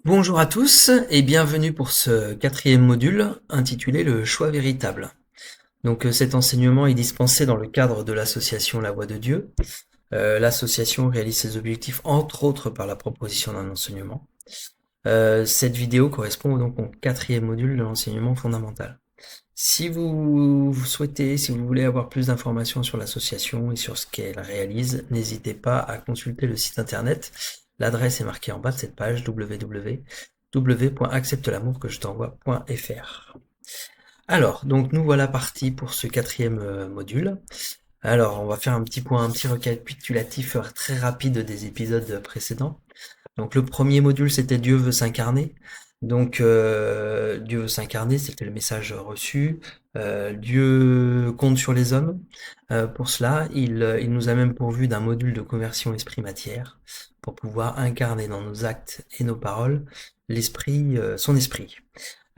Bonjour à tous et bienvenue pour ce quatrième module intitulé Le choix véritable. Donc cet enseignement est dispensé dans le cadre de l'association La Voix de Dieu. L'association réalise ses objectifs entre autres par la proposition d'un enseignement. Cette vidéo correspond donc au quatrième module de l'enseignement fondamental. Si vous souhaitez, si vous voulez avoir plus d'informations sur l'association et sur ce qu'elle réalise, n'hésitez pas à consulter le site internet. L'adresse est marquée en bas de cette page www.acceptelamourquejet'envoie.fr. Alors, donc nous voilà partis pour ce quatrième module. Alors, on va faire un petit point, un petit récapitulatif très rapide des épisodes précédents. Donc le premier module, c'était Dieu veut s'incarner. Donc Dieu veut s'incarner, c'était le message reçu. Dieu compte sur les hommes. Pour cela, il nous a même pourvu d'un module de conversion esprit-matière pour pouvoir incarner dans nos actes et nos paroles l'esprit, son esprit.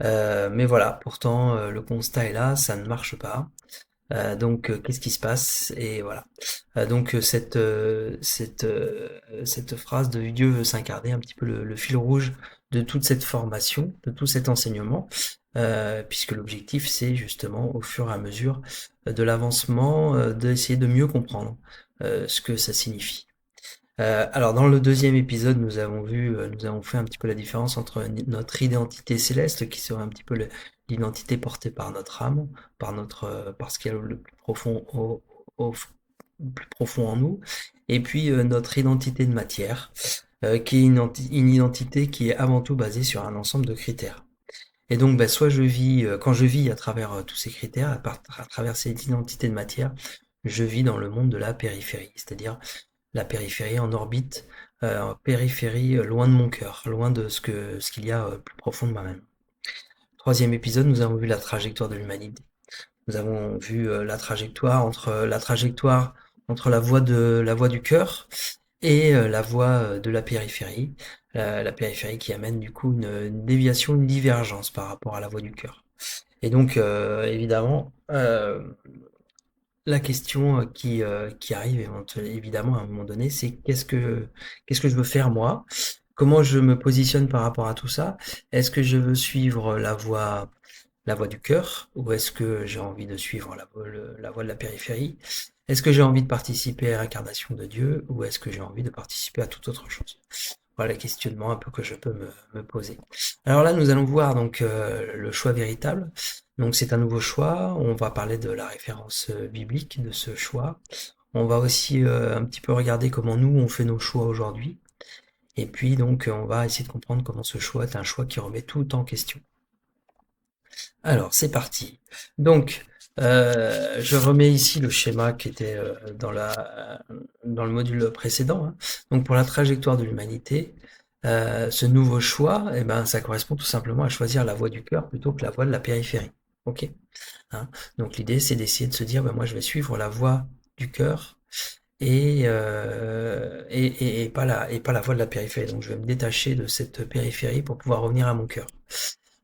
Mais voilà, pourtant le constat est là, ça ne marche pas. Donc qu'est-ce qui se passe? Et voilà. Donc cette phrase de Dieu veut s'incarner, un petit peu le fil rouge de toute cette formation, de tout cet enseignement, puisque l'objectif c'est justement au fur et à mesure de l'avancement, d'essayer de mieux comprendre ce que ça signifie. Alors dans le deuxième épisode, nous avons fait un petit peu la différence entre notre identité céleste, qui serait un petit peu l'identité portée par notre âme, par ce qu'il y a le plus profond au plus profond en nous, et puis notre identité de matière, qui est une identité qui est avant tout basée sur un ensemble de critères. Et donc, soit je vis, quand je vis à travers tous ces critères, à travers cette identité de matière, je vis dans le monde de la périphérie, c'est-à-dire la périphérie en orbite, périphérie loin de mon cœur, loin de ce qu'il y a plus profond de moi-même. Troisième épisode, nous avons vu la trajectoire de l'humanité. Nous avons vu la trajectoire entre la voie du cœur et la voie de la périphérie. La périphérie qui amène du coup une déviation, une divergence par rapport à la voie du cœur. Et donc, évidemment, la question qui arrive évidemment à un moment donné, c'est qu'est-ce que je veux faire moi? Comment je me positionne par rapport à tout ça? Est-ce que je veux suivre la voie du cœur, ou est-ce que j'ai envie de suivre la voie de la périphérie? Est-ce que j'ai envie de participer à l'incarnation de Dieu, ou est-ce que j'ai envie de participer à toute autre chose? Voilà le questionnement un peu que je peux me poser. Alors là, nous allons voir donc le choix véritable. Donc c'est un nouveau choix. On va parler de la référence biblique de ce choix. On va aussi un petit peu regarder comment nous on fait nos choix aujourd'hui. Et puis donc on va essayer de comprendre comment ce choix est un choix qui remet tout en question. Alors c'est parti. Donc je remets ici le schéma qui était dans le module précédent, hein. Donc pour la trajectoire de l'humanité, ce nouveau choix, eh ben, ça correspond tout simplement à choisir la voie du cœur plutôt que la voie de la périphérie. Ok, hein. Donc l'idée c'est d'essayer de se dire, ben, moi je vais suivre la voie du cœur et pas la voie de la périphérie. Donc je vais me détacher de cette périphérie pour pouvoir revenir à mon cœur.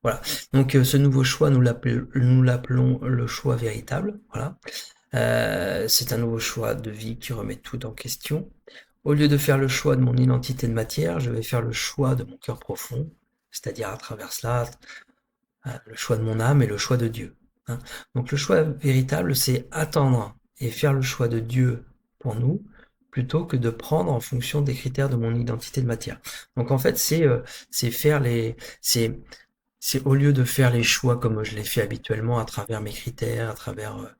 Voilà. Donc ce nouveau choix, nous l'appelons le choix véritable. Voilà. C'est un nouveau choix de vie qui remet tout en question. Au lieu de faire le choix de mon identité de matière, je vais faire le choix de mon cœur profond, c'est-à-dire à travers cela, le choix de mon âme et le choix de Dieu, hein. Donc le choix véritable, c'est attendre et faire le choix de Dieu pour nous, plutôt que de prendre en fonction des critères de mon identité de matière. Donc en fait, c'est faire c'est au lieu de faire les choix comme je l'ai fait habituellement à travers mes critères, à travers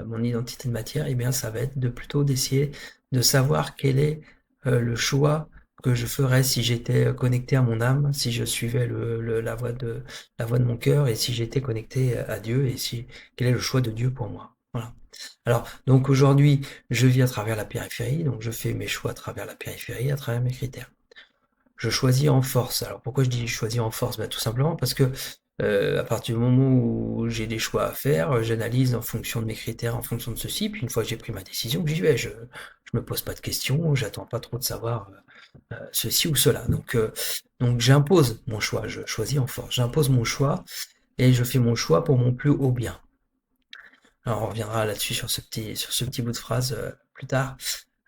mon identité de matière, eh bien ça va être de plutôt d'essayer de savoir quel est le choix que je ferais si j'étais connecté à mon âme, si je suivais la voie de mon cœur, et si j'étais connecté à Dieu, et si quel est le choix de Dieu pour moi. Voilà. Alors donc aujourd'hui je vis à travers la périphérie, donc je fais mes choix à travers la périphérie, à travers mes critères. Je choisis en force. Alors pourquoi je dis choisir en force? Tout simplement parce que à partir du moment où j'ai des choix à faire, j'analyse en fonction de mes critères, en fonction de ceci, puis une fois que j'ai pris ma décision, j'y vais. Je me pose pas de questions, j'attends pas trop de savoir ceci ou cela. Donc j'impose mon choix, je choisis en force. J'impose mon choix et je fais mon choix pour mon plus haut bien. Alors on reviendra là-dessus sur ce petit bout de phrase plus tard.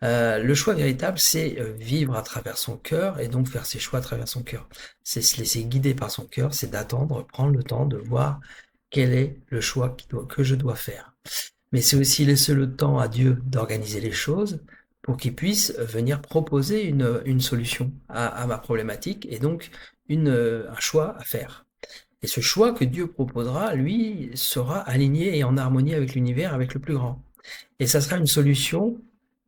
Le choix véritable, c'est vivre à travers son cœur et donc faire ses choix à travers son cœur. C'est se laisser guider par son cœur, c'est d'attendre, prendre le temps de voir quel est le choix que je dois faire. Mais c'est aussi laisser le temps à Dieu d'organiser les choses pour qu'il puisse venir proposer une solution à ma problématique et donc un choix à faire. Et ce choix que Dieu proposera, lui, sera aligné et en harmonie avec l'univers, avec le plus grand. Et ça sera une solution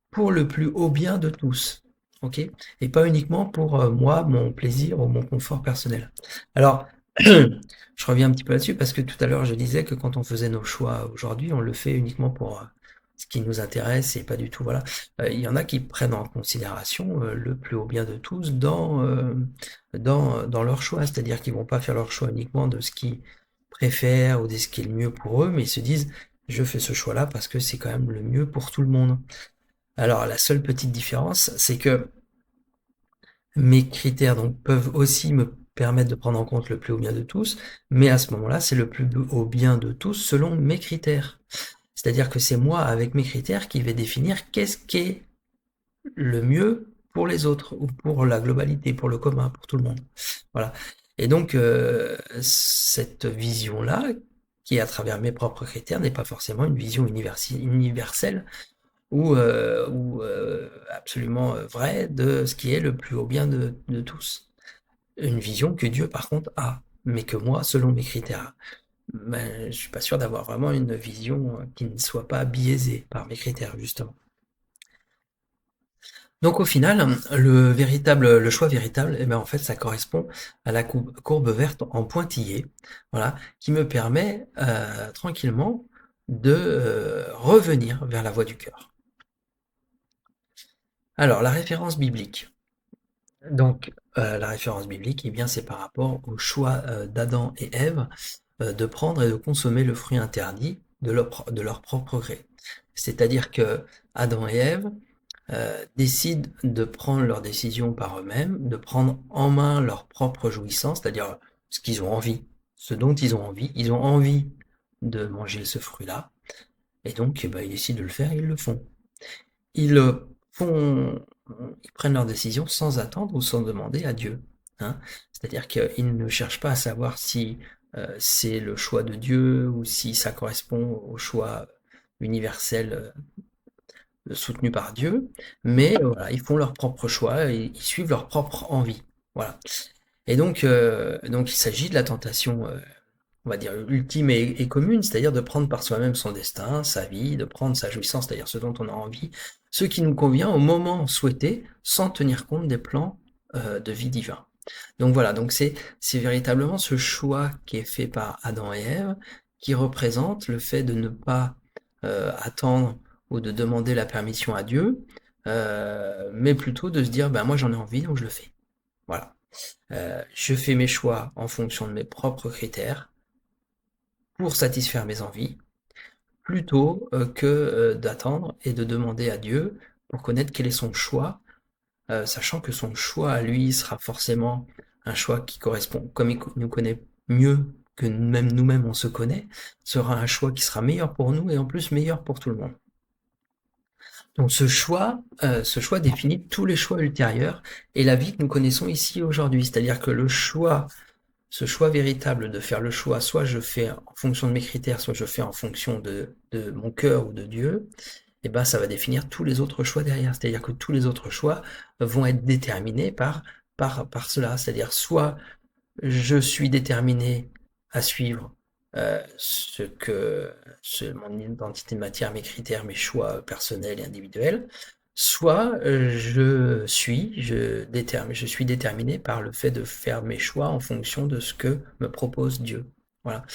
pour le plus haut bien de tous. Ok? Et pas uniquement pour moi, mon plaisir ou mon confort personnel. Alors, je reviens un petit peu là-dessus parce que tout à l'heure, je disais que quand on faisait nos choix aujourd'hui, on le fait uniquement pour ce qui nous intéresse et pas du tout, voilà. Il y en a qui prennent en considération le plus haut bien de tous dans leur choix, c'est-à-dire qu'ils vont pas faire leur choix uniquement de ce qu'ils préfèrent ou de ce qui est le mieux pour eux, mais ils se disent, je fais ce choix-là parce que c'est quand même le mieux pour tout le monde. Alors la seule petite différence, c'est que mes critères donc peuvent aussi me permettre de prendre en compte le plus haut bien de tous, mais à ce moment-là, c'est le plus haut bien de tous selon mes critères. C'est-à-dire que c'est moi, avec mes critères, qui vais définir qu'est-ce qui est le mieux pour les autres, ou pour la globalité, pour le commun, pour tout le monde. Voilà. Et donc, cette vision-là, qui est à travers mes propres critères, n'est pas forcément une vision universelle ou absolument vraie de ce qui est le plus haut bien de tous. Une vision que Dieu, par contre, a, mais que moi, selon mes critères, ben, je suis pas sûr d'avoir vraiment une vision qui ne soit pas biaisée par mes critères, justement. Donc au final, le choix véritable, eh ben, en fait, ça correspond à la courbe verte en pointillé, voilà, qui me permet tranquillement de revenir vers la voie du cœur. Alors, la référence biblique. Donc, la référence biblique, eh bien, c'est par rapport au choix d'Adam et Ève de prendre et de consommer le fruit interdit de leur propre gré. C'est-à-dire que Adam et Ève décident de prendre leurs décisions par eux-mêmes, de prendre en main leur propre jouissance, c'est-à-dire ce qu'ils ont envie, ce dont ils ont envie. Ils ont envie de manger ce fruit-là, et donc eh ben, ils décident de le faire et ils le font. Ils font, ils prennent leurs décisions sans attendre ou sans demander à Dieu, hein. C'est-à-dire qu'ils ne cherchent pas à savoir si c'est le choix de Dieu ou si ça correspond au choix universel soutenu par Dieu, mais voilà, ils font leur propre choix, et ils suivent leur propre envie. Voilà. Et donc il s'agit de la tentation, on va dire, ultime et commune, c'est-à-dire de prendre par soi-même son destin, sa vie, de prendre sa jouissance, c'est-à-dire ce dont on a envie, ce qui nous convient au moment souhaité, sans tenir compte des plans de vie divins. Donc voilà, donc c'est véritablement ce choix qui est fait par Adam et Ève, qui représente le fait de ne pas attendre ou de demander la permission à Dieu, mais plutôt de se dire, ben moi j'en ai envie, donc je le fais. Voilà. Je fais mes choix en fonction de mes propres critères pour satisfaire mes envies, plutôt que d'attendre et de demander à Dieu pour connaître quel est son choix, sachant que son choix à lui sera forcément un choix qui correspond, comme il nous connaît mieux que même nous-mêmes on se connaît, sera un choix qui sera meilleur pour nous et en plus meilleur pour tout le monde. Donc ce choix définit tous les choix ultérieurs et la vie que nous connaissons ici aujourd'hui. C'est-à-dire que ce choix véritable de faire le choix, soit je fais en fonction de mes critères, soit je fais en fonction de mon cœur ou de Dieu, et ben ça va définir tous les autres choix derrière. C'est-à-dire que tous les autres choix vont être déterminés par cela. C'est-à-dire soit je suis déterminé à suivre mon identité de matière, mes critères, mes choix personnels et individuels, soit je suis déterminé par le fait de faire mes choix en fonction de ce que me propose Dieu. Voilà.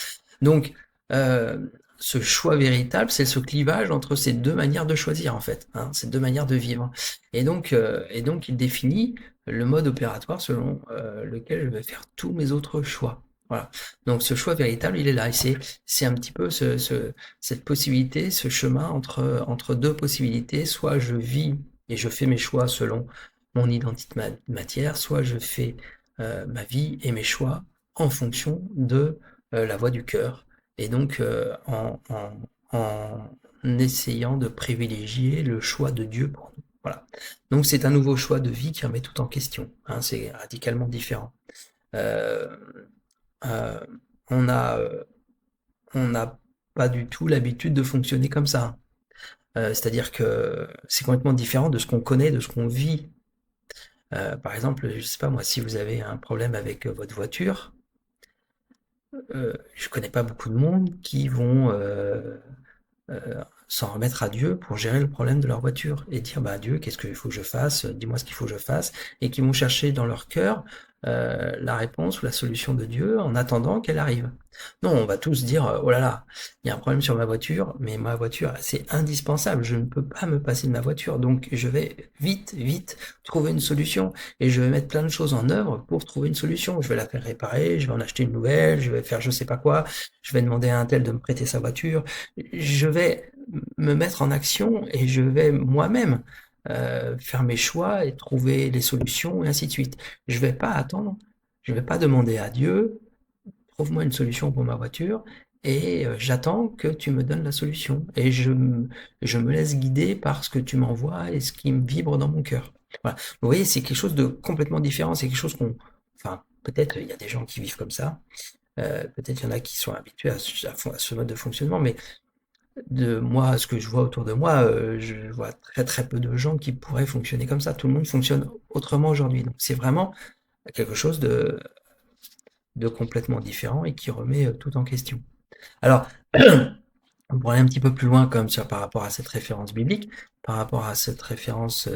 Donc, euh, ce choix véritable, c'est ce clivage entre ces deux manières de choisir, en fait, hein, ces deux manières de vivre. Et donc, il définit le mode opératoire selon lequel je vais faire tous mes autres choix. Voilà. Donc ce choix véritable, il est là. Et c'est un petit peu cette possibilité, ce chemin entre deux possibilités. Soit je vis et je fais mes choix selon mon identité de matière, soit je fais ma vie et mes choix en fonction de la voix du cœur. Et donc en essayant de privilégier le choix de Dieu pour nous. Voilà. Voilà. Donc c'est un nouveau choix de vie qui remet tout en question, hein, c'est radicalement différent. Euh, euh, on a, euh, on n'a pas du tout l'habitude de fonctionner comme ça. C'est-à-dire que c'est complètement différent de ce qu'on connaît, de ce qu'on vit. Par exemple, je sais pas moi, si vous avez un problème avec votre voiture, je connais pas beaucoup de monde qui vont s'en remettre à Dieu pour gérer le problème de leur voiture et dire bah Dieu, qu'est-ce qu'il faut que je fasse, dis-moi ce qu'il faut que je fasse, et qui vont chercher dans leur cœur la réponse ou la solution de Dieu en attendant qu'elle arrive. Non, on va tous dire oh là là, il y a un problème sur ma voiture, mais ma voiture c'est indispensable, je ne peux pas me passer de ma voiture, donc je vais vite trouver une solution et je vais mettre plein de choses en œuvre pour trouver une solution. Je vais la faire réparer, je vais en acheter une nouvelle, je vais faire je sais pas quoi, je vais demander à un tel de me prêter sa voiture, je vais me mettre en action et je vais moi-même faire mes choix et trouver les solutions et ainsi de suite. Je vais pas attendre, je vais pas demander à Dieu, trouve-moi une solution pour ma voiture et j'attends que tu me donnes la solution et je me laisse guider par ce que tu m'envoies et ce qui me vibre dans mon cœur. Voilà. Vous voyez, c'est quelque chose de complètement différent, c'est quelque chose enfin, peut-être il y a des gens qui vivent comme ça, peut-être il y en a qui sont habitués à ce mode de fonctionnement, mais de moi, ce que je vois autour de moi, je vois très peu de gens qui pourraient fonctionner comme ça. Tout le monde fonctionne autrement aujourd'hui. Donc c'est vraiment quelque chose de complètement différent et qui remet tout en question. Alors, on pourrait aller un petit peu plus loin comme ça par rapport à cette référence biblique, par rapport à cette référence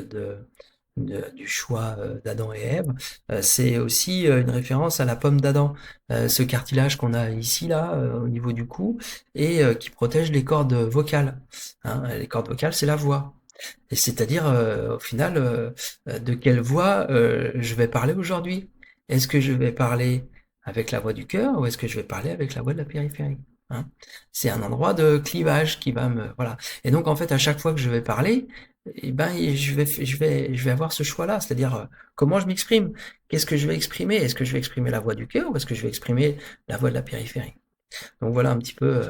du choix d'Adam et Ève. C'est aussi une référence à la pomme d'Adam, ce cartilage qu'on a ici là au niveau du cou et qui protège les cordes vocales. Hein, les cordes vocales, c'est la voix. Et c'est-à-dire, au final, de quelle voix je vais parler aujourd'hui? Est-ce que je vais parler avec la voix du cœur ou est-ce que je vais parler avec la voix de la périphérie? Hein, c'est un endroit de clivage qui va me voilà. Et donc en fait à chaque fois que je vais parler, eh ben je vais avoir ce choix-là, c'est-à-dire comment je m'exprime, qu'est-ce que je vais exprimer, est-ce que je vais exprimer la voix du cœur ou est-ce que je vais exprimer la voix de la périphérie. Donc voilà un petit peu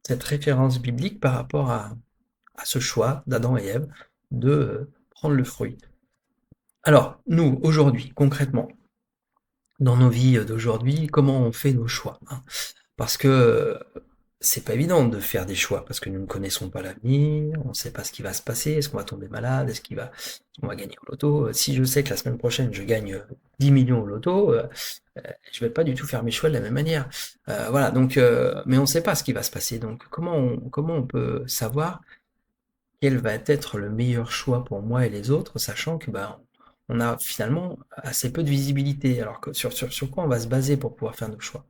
cette référence biblique par rapport à ce choix d'Adam et Ève de prendre le fruit. Alors nous aujourd'hui concrètement dans nos vies d'aujourd'hui, comment on fait nos choix, hein, parce que c'est pas évident de faire des choix parce que nous ne connaissons pas l'avenir, on ne sait pas ce qui va se passer, est-ce qu'on va tomber malade, est-ce qu'on va gagner au loto. Si je sais que la semaine prochaine je gagne 10 millions au loto, je vais pas du tout faire mes choix de la même manière. Voilà, donc, mais on ne sait pas ce qui va se passer. Donc comment on peut savoir quel va être le meilleur choix pour moi et les autres, sachant que bah, on a finalement assez peu de visibilité. Alors que sur quoi on va se baser pour pouvoir faire nos choix?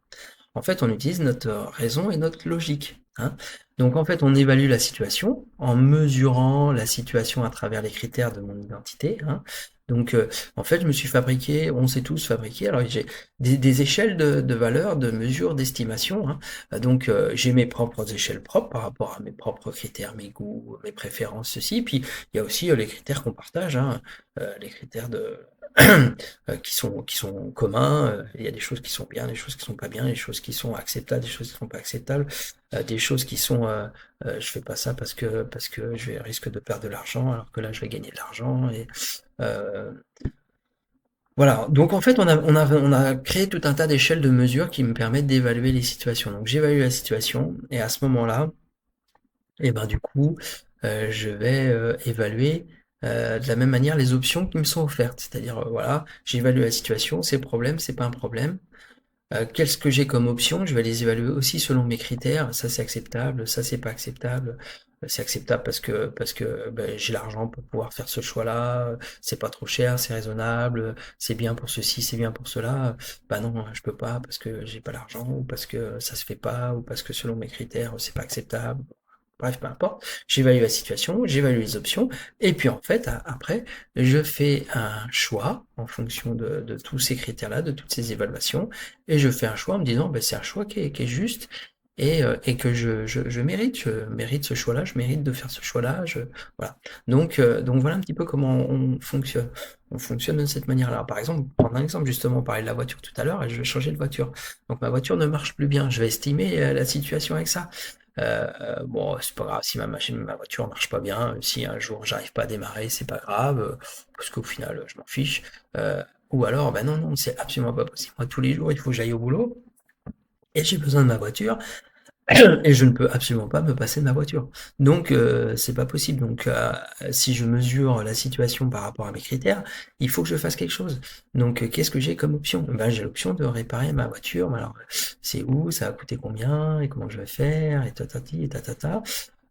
En fait, on utilise notre raison et notre logique. Hein. Donc en fait, on évalue la situation en mesurant la situation à travers les critères de mon identité. Hein. Donc en fait, je me suis fabriqué, on s'est tous fabriqués, alors j'ai des échelles de valeurs, de mesures, d'estimation. Hein. Donc j'ai mes propres échelles propres par rapport à mes propres critères, mes goûts, mes préférences, ceci. Puis il y a aussi les critères qu'on partage, hein, les critères de qui sont communs. Il y a des choses qui sont bien, des choses qui sont pas bien, des choses qui sont acceptables, des choses qui sont pas acceptables, des choses qui sont je fais pas ça parce que je risque de perdre de l'argent alors que là je vais gagner de l'argent et euh, voilà. Donc en fait on a créé tout un tas d'échelles de mesures qui me permettent d'évaluer les situations. Donc j'évalue la situation et à ce moment-là, et ben du coup je vais évaluer de la même manière les options qui me sont offertes. C'est-à-dire, voilà, j'évalue la situation, c'est problème, c'est pas un problème. Qu'est-ce que j'ai comme option? Je vais les évaluer aussi selon mes critères. Ça c'est acceptable, ça c'est pas acceptable. C'est acceptable parce que ben, j'ai l'argent pour pouvoir faire ce choix-là. C'est pas trop cher, c'est raisonnable. C'est bien pour ceci, c'est bien pour cela. Bah non, je peux pas parce que j'ai pas l'argent ou parce que ça se fait pas ou parce que selon mes critères c'est pas acceptable. Bref, peu importe. J'évalue la situation, j'évalue les options, et puis en fait, après, je fais un choix en fonction de tous ces critères-là, de toutes ces évaluations, et je fais un choix en me disant, ben, c'est un choix qui est juste et que je mérite ce choix-là, je mérite de faire ce choix-là, voilà. Donc voilà un petit peu comment on fonctionne. On fonctionne de cette manière-là. Par exemple, prendre un exemple, justement, on parlait de la voiture tout à l'heure, et je vais changer de voiture. Donc ma voiture ne marche plus bien. Je vais estimer la situation avec ça. Bon, c'est pas grave si ma voiture marche pas bien, si un jour j'arrive pas à démarrer, c'est pas grave, parce qu'au final, je m'en fiche. Ou alors, ben non, non, c'est absolument pas possible. Moi, tous les jours, il faut que j'aille au boulot, et j'ai besoin de ma voiture, et je ne peux absolument pas me passer de ma voiture. Donc, c'est pas possible. Donc, si je mesure la situation par rapport à mes critères, il faut que je fasse quelque chose. Donc, qu'est-ce que j'ai comme option? Ben, j'ai l'option de réparer ma voiture. Mais alors, c'est où? Ça va coûter combien? Et comment je vais faire? Et tatati et tatata.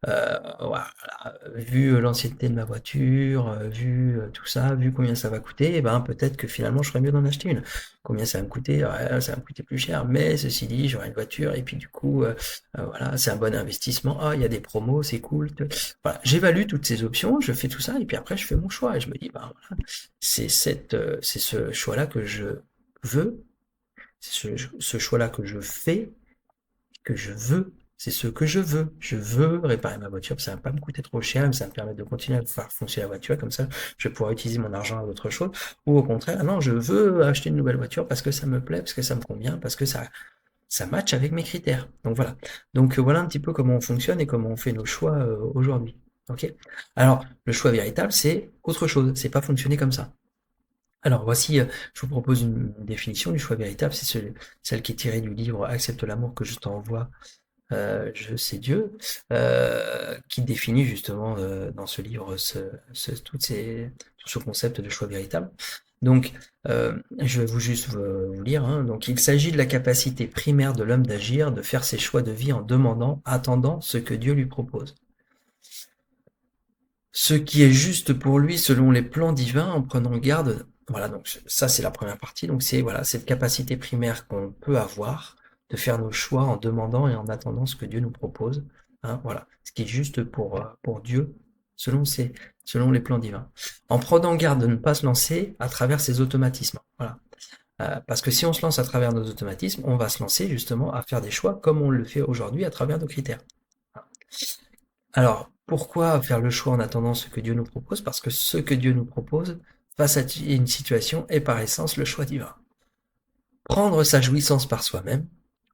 Voilà, vu l'ancienneté de ma voiture, vu tout ça, vu combien ça va coûter, eh ben peut-être que finalement je ferais mieux d'en acheter une. Combien ça va me coûter? Ouais, ça va me coûter plus cher, mais ceci dit, j'aurai une voiture et puis du coup, voilà, c'est un bon investissement. Ah, il y a des promos, c'est cool. Voilà, j'évalue toutes ces options, je fais tout ça et puis après je fais mon choix et je me dis, ben voilà, c'est ce choix-là que je veux, c'est ce choix-là que je fais, que je veux, c'est ce que je veux. Je veux réparer ma voiture, ça va pas me coûter trop cher, mais ça va me permettre de continuer à faire fonctionner la voiture, comme ça je vais pouvoir utiliser mon argent à autre chose. Ou au contraire, non, je veux acheter une nouvelle voiture parce que ça me plaît, parce que ça me convient, parce que ça match avec mes critères. Donc voilà. Donc voilà un petit peu comment on fonctionne et comment on fait nos choix aujourd'hui. Ok. Alors, le choix véritable, c'est autre chose, c'est pas fonctionner comme ça. Alors voici, je vous propose une définition du choix véritable, c'est celle qui est tirée du livre Accepte l'amour que je t'envoie, je sais Dieu, qui définit justement dans ce livre tout ce concept de choix véritable. Donc, je vais juste vous lire, hein. Donc, il s'agit de la capacité primaire de l'homme d'agir, de faire ses choix de vie en demandant, attendant ce que Dieu lui propose. Ce qui est juste pour lui selon les plans divins en prenant garde. Voilà, donc ça c'est la première partie. Donc c'est voilà cette capacité primaire qu'on peut avoir de faire nos choix en demandant et en attendant ce que Dieu nous propose. Hein, voilà, ce qui est juste pour Dieu selon les plans divins. En prenant garde de ne pas se lancer à travers ses automatismes. Voilà. Parce que si on se lance à travers nos automatismes, on va se lancer justement à faire des choix comme on le fait aujourd'hui à travers nos critères. Alors, pourquoi faire le choix en attendant ce que Dieu nous propose? Parce que ce que Dieu nous propose face à une situation est par essence le choix divin. Prendre sa jouissance par soi-même,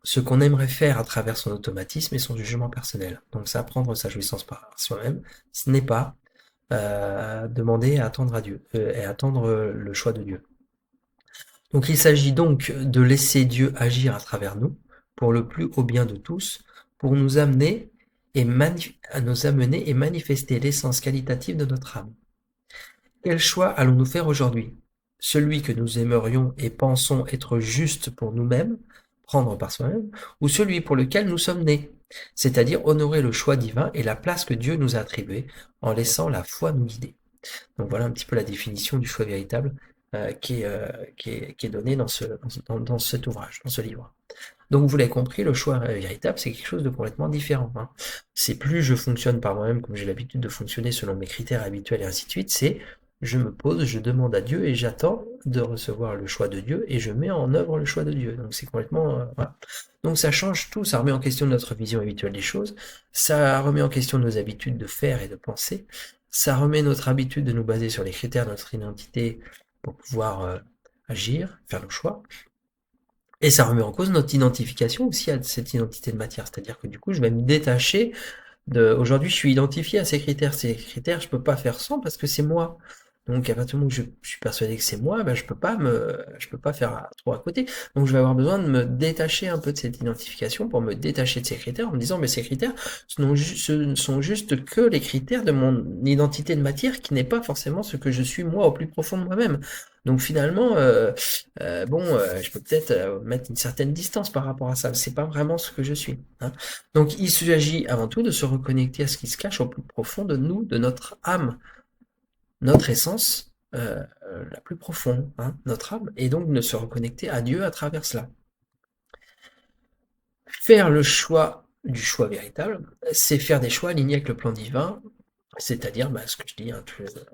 ce qu'on aimerait faire à travers son automatisme et son jugement personnel. Donc ça, prendre sa jouissance par soi-même, ce n'est pas demander à attendre à Dieu et attendre le choix de Dieu. Donc il s'agit donc de laisser Dieu agir à travers nous pour le plus haut bien de tous, pour nous amener à nous amener et manifester l'essence qualitative de notre âme. Quel choix allons-nous faire aujourd'hui? Celui que nous aimerions et pensons être juste pour nous-mêmes, prendre par soi-même, ou celui pour lequel nous sommes nés, c'est-à-dire honorer le choix divin et la place que Dieu nous a attribuée en laissant la foi nous guider. Donc voilà un petit peu la définition du choix véritable qui est donnée dans cet ouvrage, dans ce livre. Donc vous l'avez compris, le choix véritable, c'est quelque chose de complètement différent. Hein. C'est plus je fonctionne par moi-même comme j'ai l'habitude de fonctionner selon mes critères habituels et ainsi de suite, c'est je me pose, je demande à Dieu et j'attends de recevoir le choix de Dieu et je mets en œuvre le choix de Dieu. Donc c'est complètement... voilà. Donc ça change tout, ça remet en question notre vision habituelle des choses, ça remet en question nos habitudes de faire et de penser, ça remet notre habitude de nous baser sur les critères de notre identité pour pouvoir agir, faire nos choix. Et ça remet en cause notre identification aussi à cette identité de matière. C'est-à-dire que du coup, je vais me détacher de... Aujourd'hui, je suis identifié à ces critères. Ces critères, je peux pas faire sans parce que c'est moi. Donc, à partir du moment où je suis persuadé que c'est moi, ben, je peux pas faire trop à côté. Donc, je vais avoir besoin de me détacher un peu de cette identification pour me détacher de ces critères en me disant, mais ces critères, ce ne sont juste que les critères de mon identité de matière qui n'est pas forcément ce que je suis moi au plus profond de moi-même. Donc, finalement, je peux peut-être mettre une certaine distance par rapport à ça. C'est pas vraiment ce que je suis. Hein. Donc, il s'agit avant tout de se reconnecter à ce qui se cache au plus profond de nous, de notre âme, notre essence la plus profonde, hein, notre âme, et donc de se reconnecter à Dieu à travers cela. Faire le choix du choix véritable, c'est faire des choix alignés avec le plan divin, c'est-à-dire ce que je dis, hein,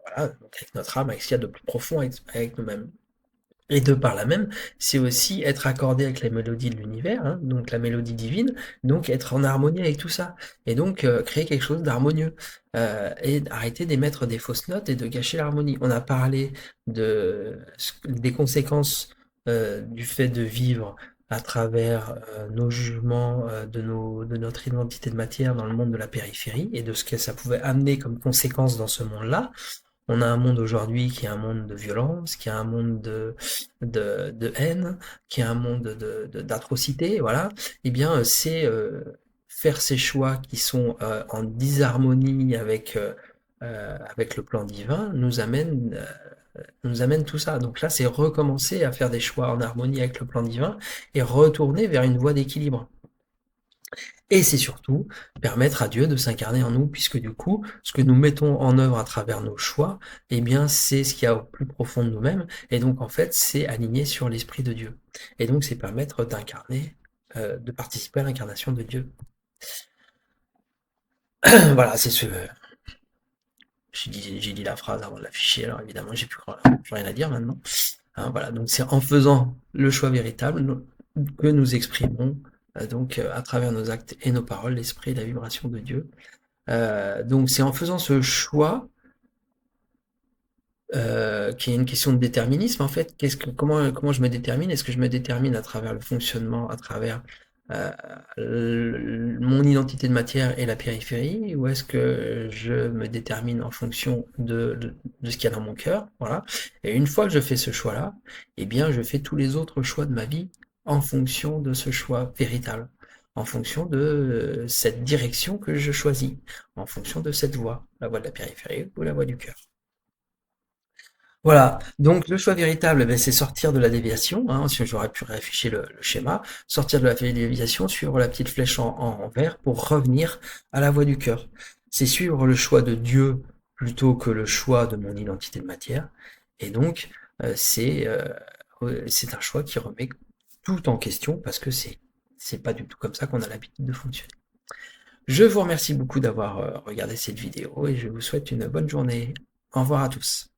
voilà, donc avec notre âme, avec ce qu'il y a de plus profond avec nous-mêmes. Et de par là même, c'est aussi être accordé avec la mélodie de l'univers, hein, donc la mélodie divine, donc être en harmonie avec tout ça, et donc créer quelque chose d'harmonieux, et arrêter d'émettre des fausses notes et de gâcher l'harmonie. On a parlé des conséquences du fait de vivre à travers nos jugements de notre identité de matière dans le monde de la périphérie et de ce que ça pouvait amener comme conséquence dans ce monde-là. On a un monde aujourd'hui qui est un monde de violence, qui est un monde de haine, qui est un monde d'atrocité, voilà. Eh bien, c'est faire ces choix qui sont en disharmonie avec le plan divin nous amène tout ça. Donc là, c'est recommencer à faire des choix en harmonie avec le plan divin et retourner vers une voie d'équilibre. Et c'est surtout permettre à Dieu de s'incarner en nous, puisque du coup, ce que nous mettons en œuvre à travers nos choix, eh bien, c'est ce qu'il y a au plus profond de nous-mêmes, et donc en fait, c'est aligné sur l'Esprit de Dieu. Et donc, c'est permettre d'incarner, de participer à l'incarnation de Dieu. Voilà, c'est ce. J'ai dit la phrase avant de l'afficher, alors évidemment, j'ai plus rien à dire maintenant. Hein, voilà, donc c'est en faisant le choix véritable que nous exprimons donc à travers nos actes et nos paroles l'esprit et la vibration de Dieu. Donc c'est en faisant ce choix qui est une question de déterminisme en fait. Comment je me détermine? Est-ce que je me détermine à travers le fonctionnement, à travers euh, mon identité de matière et la périphérie, ou est-ce que je me détermine en fonction de ce qu'il y a dans mon cœur? Voilà. Et une fois que je fais ce choix-là, eh bien je fais tous les autres choix de ma vie en fonction de ce choix véritable, en fonction de cette direction que je choisis, en fonction de cette voie, la voie de la périphérie ou la voie du cœur. Voilà, donc le choix véritable, eh ben, c'est sortir de la déviation, hein, si j'aurais pu réafficher le schéma, sortir de la déviation, suivre la petite flèche en vert pour revenir à la voie du cœur. C'est suivre le choix de Dieu plutôt que le choix de mon identité de matière, et donc c'est un choix qui remet tout en question parce que c'est pas du tout comme ça qu'on a l'habitude de fonctionner. Je vous remercie beaucoup d'avoir regardé cette vidéo et je vous souhaite une bonne journée. Au revoir à tous.